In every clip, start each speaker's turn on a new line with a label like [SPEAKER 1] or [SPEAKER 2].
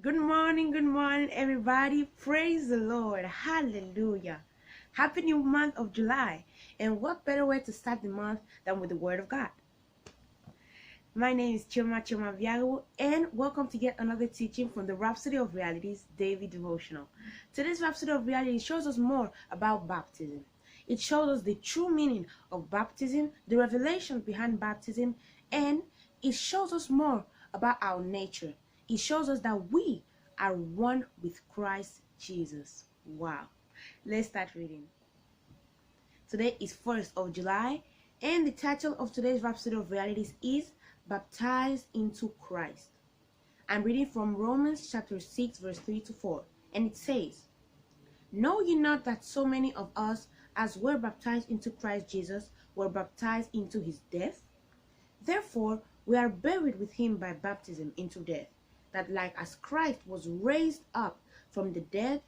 [SPEAKER 1] Good morning, everybody. Praise the Lord. Hallelujah. Happy new month of July. And what better way to start the month than with the Word of God? My name is Chioma Obiagwu, and welcome to yet another teaching from the Rhapsody of Realities daily devotional. Today's Rhapsody of Realities shows us more about baptism. It shows us the true meaning of baptism, the revelation behind baptism, and it shows us more about our nature. It shows us that we are one with Christ Jesus. Wow. Let's start reading. Today is 1st of July, and the title of today's Rhapsody of Realities is Baptized into Christ. I'm reading from Romans chapter 6 verse 3 to 4, and it says, "Know ye not that so many of us as were baptized into Christ Jesus were baptized into his death? Therefore we are buried with him by baptism into death, that like as Christ was raised up from the dead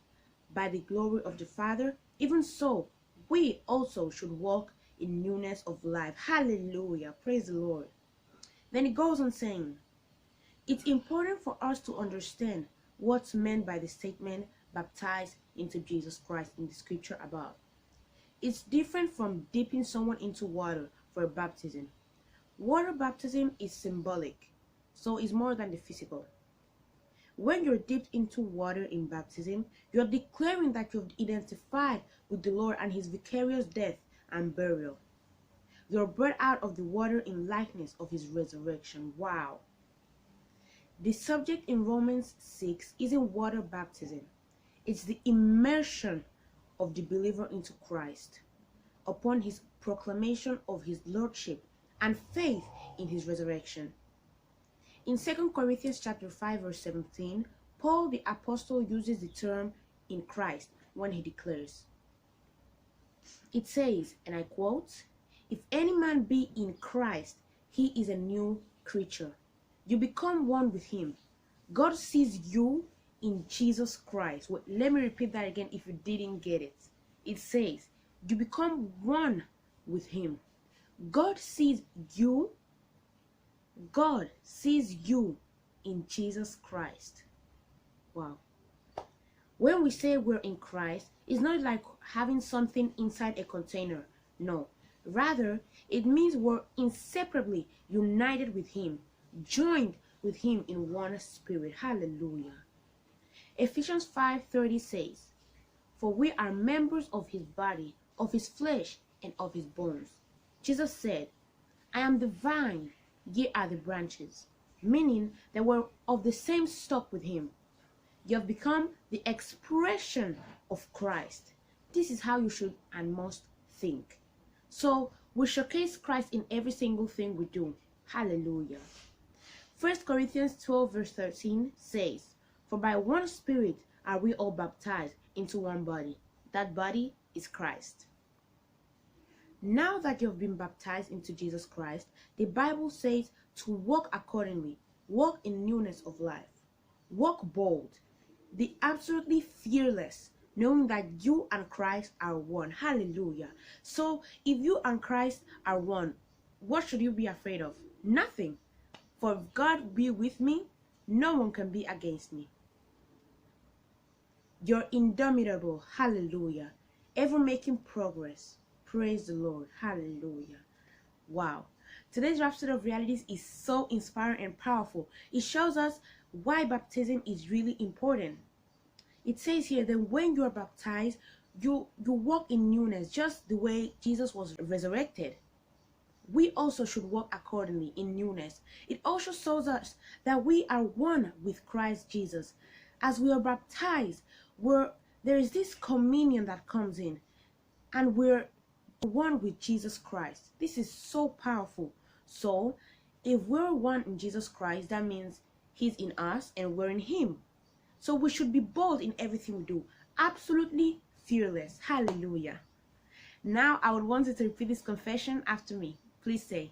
[SPEAKER 1] by the glory of the Father, even so we also should walk in newness of life." Hallelujah. Praise the Lord. Then it goes on saying, it's important for us to understand what's meant by the statement baptized into Jesus Christ in the scripture above. It's different from dipping someone into water for a baptism. Water baptism is symbolic, so it's more than the physical. When you're dipped into water in baptism, you're declaring that you've identified with the Lord and his vicarious death and burial. You're brought out of the water in likeness of his resurrection. Wow. The subject in Romans 6 isn't water baptism. It's the immersion of the believer into Christ upon his proclamation of his lordship and faith in his resurrection. In 2 Corinthians chapter 5 verse 17, Paul the apostle uses the term in Christ when he declares. It says, and I quote, "If any man be in Christ, he is a new creature. You become one with him. God sees you in Jesus Christ." Well, let me repeat that again if you didn't get it. It says, you become one with him. God sees you in Jesus Christ. Wow. When we say we're in Christ, it's not like having something inside a container. No. Rather, it means we're inseparably united with him, joined with him in one spirit. Hallelujah. Ephesians 5:30 says, "For we are members of his body, of his flesh, and of his bones." Jesus said, "I am the vine, ye are the branches," meaning that we're of the same stock with him. You have become the expression of Christ. This is how you should and must think. So we showcase Christ in every single thing we do. Hallelujah. 1 Corinthians 12 verse 13 says, "For by one Spirit are we all baptized into one body. That body is Christ." Now that you have been baptized into Jesus Christ, the Bible says to walk accordingly, walk in newness of life, walk bold, be absolutely fearless, knowing that you and Christ are one. Hallelujah. So if you and Christ are one, what should you be afraid of? Nothing. For if God be with me, no one can be against me. You're indomitable. Hallelujah. Ever making progress. Praise the Lord. Hallelujah. Wow. Today's Rhapsody of Realities is so inspiring and powerful. It shows us why baptism is really important. It says here that when you are baptized, you walk in newness, just the way Jesus was resurrected. We also should walk accordingly in newness. It also shows us that we are one with Christ Jesus. As we are baptized, there is this communion that comes in, and we're one with Jesus Christ. This is so powerful. So if we're one in Jesus Christ, that means he's in us and we're in him. So we should be bold in everything we do, absolutely fearless. Hallelujah. Now I would want you to repeat this confession after me. Please say,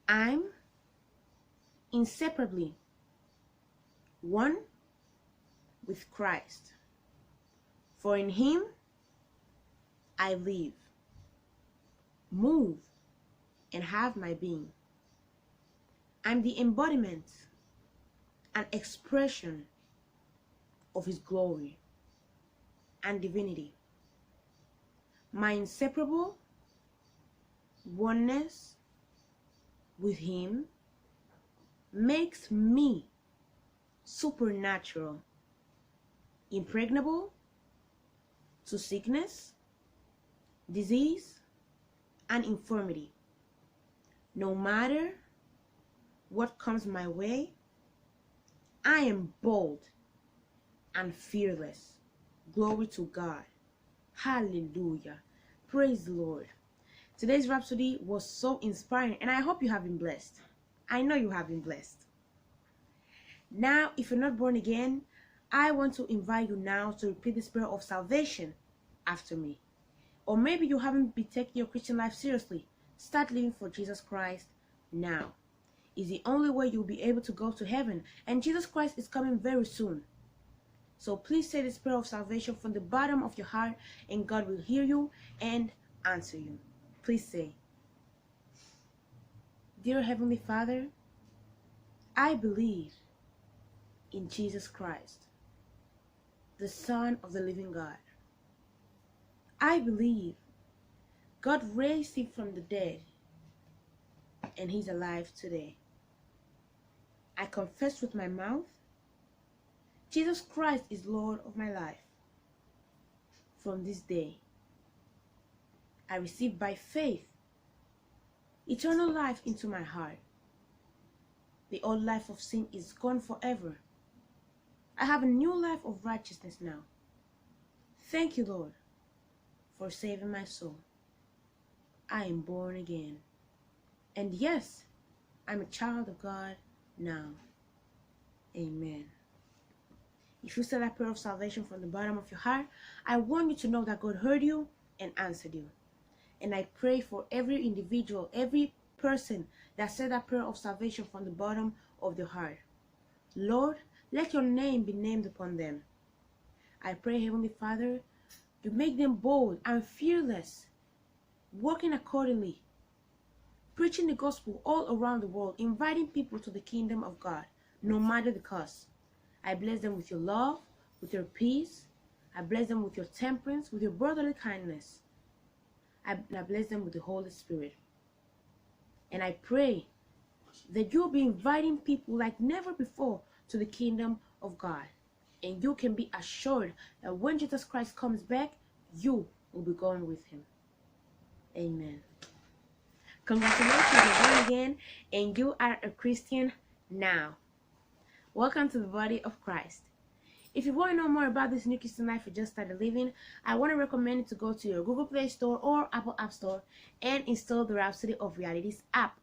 [SPEAKER 1] "I'm inseparably one with Christ, for in him I live, move, and have my being. I'm the embodiment an expression of his glory and divinity. My inseparable oneness with him makes me supernatural, impregnable to sickness, disease, and infirmity. No matter what comes my way, I am bold and fearless. Glory to God. Hallelujah. Praise the Lord. Today's Rhapsody was so inspiring, and I hope you have been blessed. I know you have been blessed. Now, if you're not born again, I want to invite you now to repeat this prayer of salvation after me. Or maybe you haven't been taking your Christian life seriously. Start living for Jesus Christ now. It's the only way you'll be able to go to heaven, and Jesus Christ is coming very soon. So please say this prayer of salvation from the bottom of your heart, and God will hear you and answer you. Please say, Dear Heavenly Father, I believe in Jesus Christ, the Son of the living God. I believe God raised him from the dead, and he's alive today. I confess with my mouth, Jesus Christ is Lord of my life. From this day, I receive by faith eternal life into my heart. The old life of sin is gone forever. I have a new life of righteousness now. Thank you, Lord, for saving my soul. I am born again. And yes, I'm a child of God now. Amen. If you said that prayer of salvation from the bottom of your heart, I want you to know that God heard you and answered you. And I pray for every individual, every person that said that prayer of salvation from the bottom of their heart. Lord, let your name be named upon them. I pray, Heavenly Father, you make them bold and fearless, working accordingly, preaching the gospel all around the world, inviting people to the kingdom of God, no matter the cost. I bless them with your love, with your peace. I bless them with your temperance, with your brotherly kindness. I bless them with the Holy Spirit. And I pray that you'll be inviting people like never before to the kingdom of God. And you can be assured that when Jesus Christ comes back, you will be going with him. Amen. Congratulations, you're born again, and you are a Christian now. Welcome to the body of Christ. If you want to know more about this new Christian life you just started living, I want to recommend you to go to your Google Play Store or Apple App Store and install the Rhapsody of Realities app.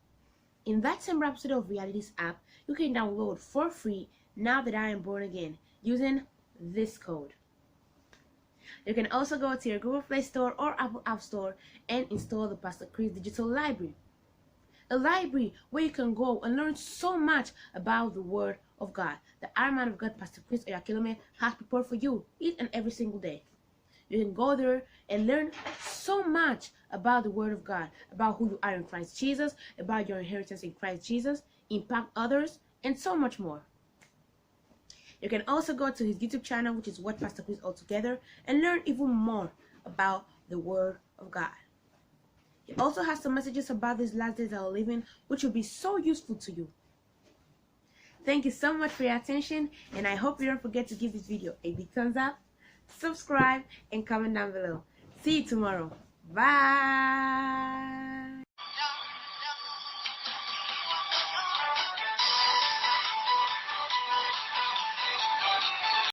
[SPEAKER 1] In that same Rhapsody of Realities app, you can download for free Now That I Am Born Again using this code. You can also go to your Google Play Store or Apple App Store and install the Pastor Chris Digital Library. A library where you can go and learn so much about the Word of God. The Iron Man of God, Pastor Chris Oyakhilome, has prepared for you each and every single day. You can go there and learn so much about the Word of God, about who you are in Christ Jesus, about your inheritance in Christ Jesus, impact others, and so much more. You can also go to his YouTube channel, which is What Pastor Chris Altogether, and learn even more about the Word of God. He also has some messages about these last days that we're living, which will be so useful to you. Thank you so much for your attention, and I hope you don't forget to give this video a big thumbs up, subscribe, and comment down below. See you tomorrow. Bye.